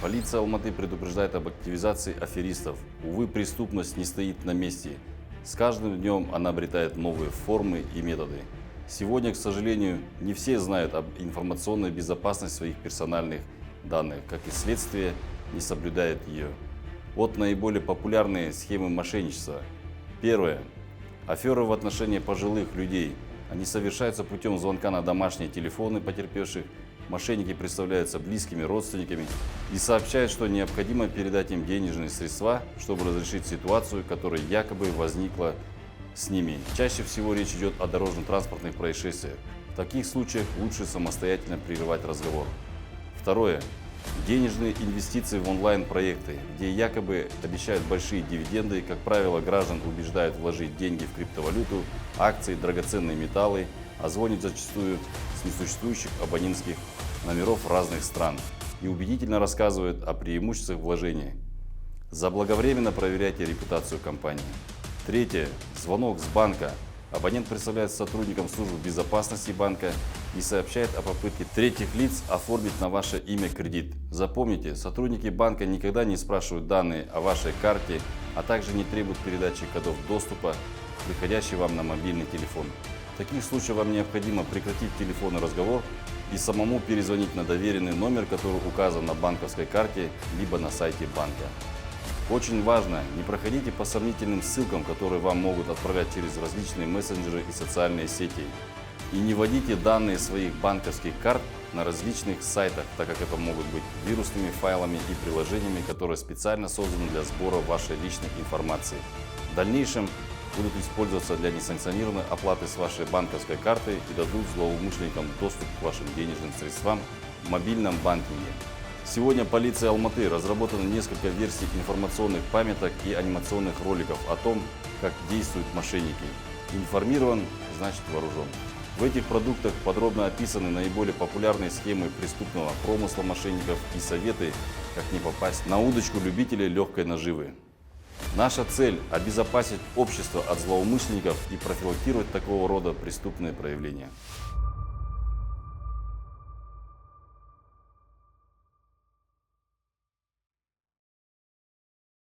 Полиция Алматы предупреждает об активизации аферистов. Увы, преступность не стоит на месте. С каждым днем она обретает новые формы и методы. Сегодня, к сожалению, не все знают об информационной безопасности своих персональных данных, как и следствие не соблюдает ее. Вот наиболее популярные схемы мошенничества. Первое. Аферы в отношении пожилых людей. Они совершаются путем звонка на домашние телефоны потерпевших. Мошенники представляются близкими родственниками и сообщают, что необходимо передать им денежные средства, чтобы разрешить ситуацию, которая якобы возникла с ними. Чаще всего речь идет о дорожно-транспортных происшествиях. В таких случаях лучше самостоятельно прерывать разговор. Второе. Денежные инвестиции в онлайн-проекты, где якобы обещают большие дивиденды. Как правило, граждан убеждают вложить деньги в криптовалюту, акции, драгоценные металлы, а звонят зачастую с несуществующих абонентских номеров разных стран и убедительно рассказывают о преимуществах вложения. Заблаговременно проверяйте репутацию компании. Третье. Звонок с банка. Абонент представляет сотрудникам службы безопасности банка и сообщает о попытке третьих лиц оформить на ваше имя кредит. Запомните, сотрудники банка никогда не спрашивают данные о вашей карте, а также не требуют передачи кодов доступа, приходящий вам на мобильный телефон. В таких случаях вам необходимо прекратить телефонный разговор и самому перезвонить на доверенный номер, который указан на банковской карте либо на сайте банка. Очень важно, не проходите по сомнительным ссылкам, которые вам могут отправлять через различные мессенджеры и социальные сети. И не вводите данные своих банковских карт на различных сайтах, так как это могут быть вирусными файлами и приложениями, которые специально созданы для сбора вашей личной информации. В дальнейшем будут использоваться для несанкционированной оплаты с вашей банковской карты и дадут злоумышленникам доступ к вашим денежным средствам в мобильном банкинге. Сегодня полиция Алматы разработана несколько версий информационных памяток и анимационных роликов о том, как действуют мошенники. Информирован – значит вооружен. В этих продуктах подробно описаны наиболее популярные схемы преступного промысла мошенников и советы, как не попасть на удочку любителей легкой наживы. Наша цель – обезопасить общество от злоумышленников и профилактировать такого рода преступные проявления.